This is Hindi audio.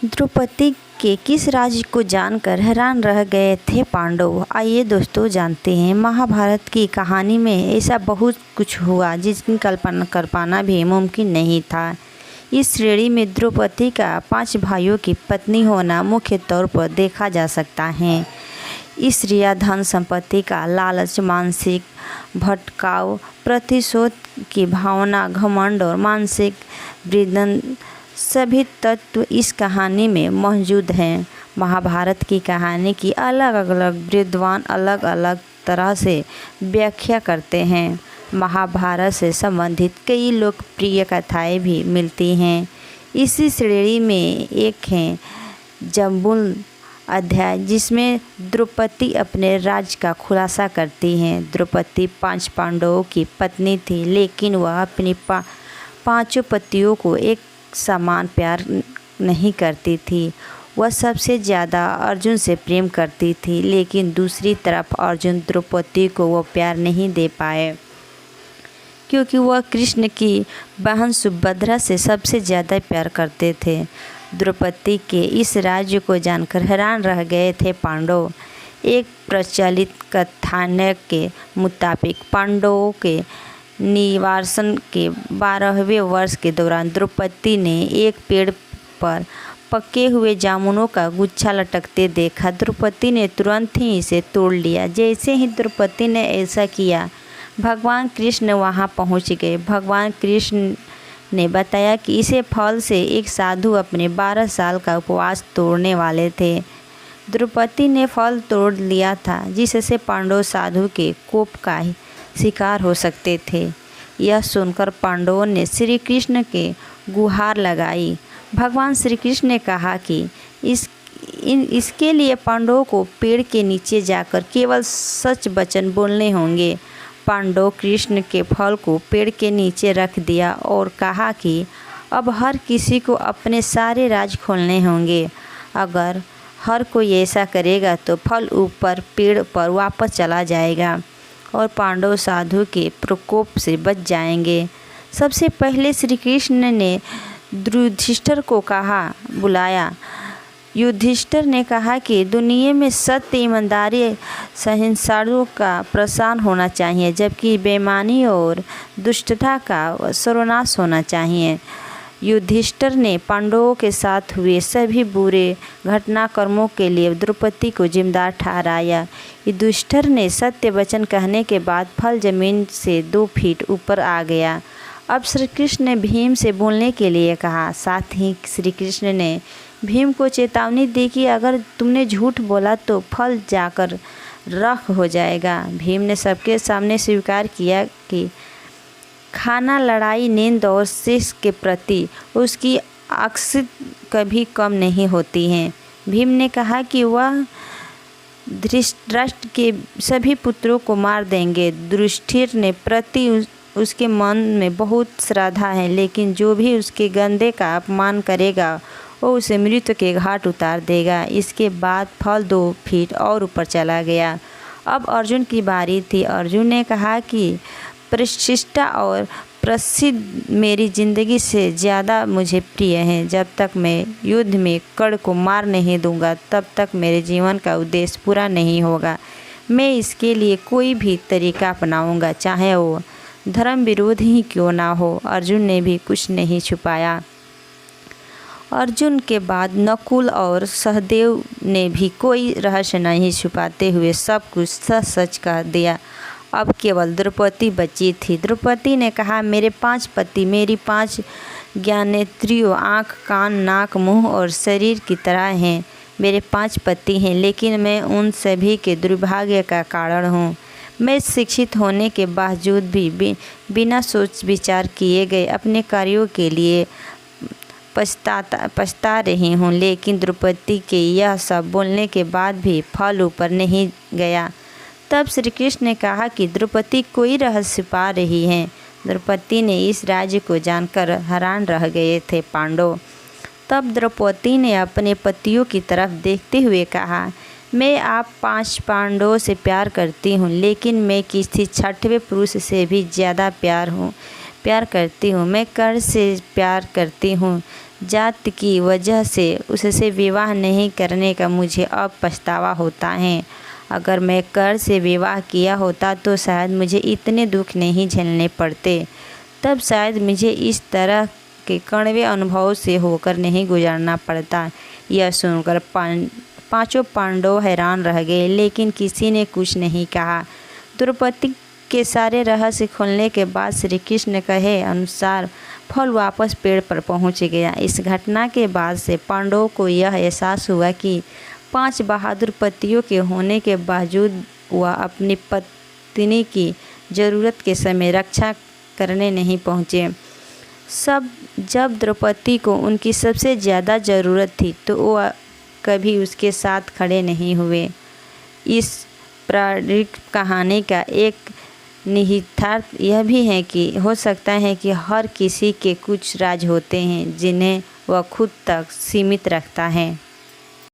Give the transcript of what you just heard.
द्रौपदी के किस राज्य को जानकर हैरान रह गए थे पांडव? आइए दोस्तों जानते हैं। महाभारत की कहानी में ऐसा बहुत कुछ हुआ जिसकी कल्पना कर पाना भी मुमकिन नहीं था। इस श्रेणी में द्रौपदी का 5 भाइयों की पत्नी होना मुख्य तौर पर देखा जा सकता है। स्त्रियां धन संपत्ति का लालच, मानसिक भटकाव, प्रतिशोध की भावना, घमंड और मानसिक वृद्धन सभी तत्व इस कहानी में मौजूद हैं। महाभारत की कहानी की अलग अलग विद्वान अलग अलग तरह से व्याख्या करते हैं। महाभारत से संबंधित कई लोकप्रिय कथाएं भी मिलती हैं। इसी श्रेणी में एक है जम्बूल अध्याय, जिसमें द्रौपदी अपने राज का खुलासा करती हैं। द्रौपदी 5 पांडवों की पत्नी थी, लेकिन वह अपनी 5 पतियों को एक समान प्यार नहीं करती थी। वह सबसे ज़्यादा अर्जुन से प्रेम करती थी, लेकिन दूसरी तरफ अर्जुन द्रौपदी को वो प्यार नहीं दे पाए, क्योंकि वह कृष्ण की बहन सुभद्रा से सबसे ज़्यादा प्यार करते थे। द्रौपदी के इस राज्य को जानकर हैरान रह गए थे पांडव। एक प्रचलित कथानक के मुताबिक पांडवों के निवासन के 12वें वर्ष के दौरान द्रौपदी ने एक पेड़ पर पके हुए जामुनों का गुच्छा लटकते देखा। द्रौपदी ने तुरंत ही इसे तोड़ लिया। जैसे ही द्रौपदी ने ऐसा किया, भगवान कृष्ण वहां पहुंच गए। भगवान कृष्ण ने बताया कि इसे फल से एक साधु अपने 12 साल का उपवास तोड़ने वाले थे। द्रौपदी ने फल तोड़ लिया था, जिससे पांडव साधु के कोप का शिकार हो सकते थे। यह सुनकर पांडवों ने श्री कृष्ण के गुहार लगाई। भगवान श्री कृष्ण ने कहा कि इसके लिए पांडवों को पेड़ के नीचे जाकर केवल सच वचन बोलने होंगे। पांडव कृष्ण के फल को पेड़ के नीचे रख दिया और कहा कि अब हर किसी को अपने सारे राज खोलने होंगे। अगर हर कोई ऐसा करेगा तो फल ऊपर पेड़ पर वापस चला जाएगा और पांडव साधु के प्रकोप से बच जाएंगे। सबसे पहले श्री कृष्ण ने युधिष्ठिर को बुलाया। युधिष्ठिर ने कहा कि दुनिया में सत्य, ईमानदारी, सहिष्णुता का प्रसार होना चाहिए, जबकि बेईमानी और दुष्टता का सर्वनाश होना चाहिए। युधिष्ठिर ने पांडवों के साथ हुए सभी बुरे घटनाक्रमों के लिए द्रौपदी को जिम्मेदार ठहराया। युधिष्ठिर ने सत्य वचन कहने के बाद फल जमीन से 2 फीट ऊपर आ गया। अब श्री कृष्ण ने भीम से बोलने के लिए कहा। साथ ही श्री कृष्ण ने भीम को चेतावनी दी कि अगर तुमने झूठ बोला तो फल जाकर राख हो जाएगा। भीम ने सबके सामने स्वीकार किया कि खाना, लड़ाई, नींद और सेक्स के प्रति उसकी आसक्ति कभी कम नहीं होती है। भीम ने कहा कि वह धृतराष्ट्र के सभी पुत्रों को मार देंगे। युधिष्ठिर ने प्रति उसके मन में बहुत श्रद्धा है, लेकिन जो भी उसके गंदे का अपमान करेगा वो उसे मृत्यु के घाट उतार देगा। इसके बाद फल 2 फीट और ऊपर चला गया। अब अर्जुन की बारी थी। अर्जुन ने कहा कि प्रतिष्ठा और प्रसिद्ध मेरी ज़िंदगी से ज़्यादा मुझे प्रिय है। जब तक मैं युद्ध में कर्ण को मार नहीं दूंगा, तब तक मेरे जीवन का उद्देश्य पूरा नहीं होगा। मैं इसके लिए कोई भी तरीका अपनाऊंगा, चाहे वो धर्म विरोध ही क्यों ना हो। अर्जुन ने भी कुछ नहीं छुपाया। अर्जुन के बाद नकुल और सहदेव ने भी कोई रहस्य नहीं छुपाते हुए सब कुछ सच सच कह दिया। अब केवल द्रौपदी बची थी। द्रौपदी ने कहा, मेरे 5 पति मेरी 5 ज्ञानेंद्रियों, आँख, कान, नाक, मुंह और शरीर की तरह हैं। मेरे 5 पति हैं, लेकिन मैं उन सभी के दुर्भाग्य का कारण हूँ। मैं शिक्षित होने के बावजूद भी बिना सोच विचार किए गए अपने कार्यों के लिए पछता रही हूँ। लेकिन द्रौपदी के यह सब बोलने के बाद भी फल ऊपर नहीं गया। तब श्री कृष्ण ने कहा कि द्रौपदी कोई रहस्य पा रही है। द्रौपदी ने इस राज्य को जानकर हैरान रह गए थे पांडव। तब द्रौपदी ने अपने पतियों की तरफ देखते हुए कहा, मैं आप 5 पांडवों से प्यार करती हूँ, लेकिन मैं किसी 6वें पुरुष से भी ज़्यादा प्यार करती हूँ। मैं कर्ण से प्यार करती हूँ, जात की वजह से उससे विवाह नहीं करने का मुझे अब पछतावा होता है। अगर मैं कर से विवाह किया होता तो शायद मुझे इतने दुख नहीं झेलने पड़ते। तब शायद मुझे इस तरह के कड़वे अनुभव से होकर नहीं गुजरना पड़ता। यह सुनकर पांचों पांडव हैरान रह गए, लेकिन किसी ने कुछ नहीं कहा। द्रौपदी के सारे रहस्य खुलने के बाद श्री कृष्ण कहे अनुसार फल वापस पेड़ पर पहुंच गया। इस घटना के बाद से पांडवों को यह एहसास हुआ कि 5 बहादुर पतियों के होने के बावजूद वह अपनी पत्नी की ज़रूरत के समय रक्षा करने नहीं पहुँचे। जब द्रौपदी को उनकी सबसे ज़्यादा ज़रूरत थी तो वह कभी उसके साथ खड़े नहीं हुए। इस पौराणिक कहानी का एक निहितार्थ यह भी है कि हो सकता है कि हर किसी के कुछ राज होते हैं जिन्हें वह खुद तक सीमित रखता है।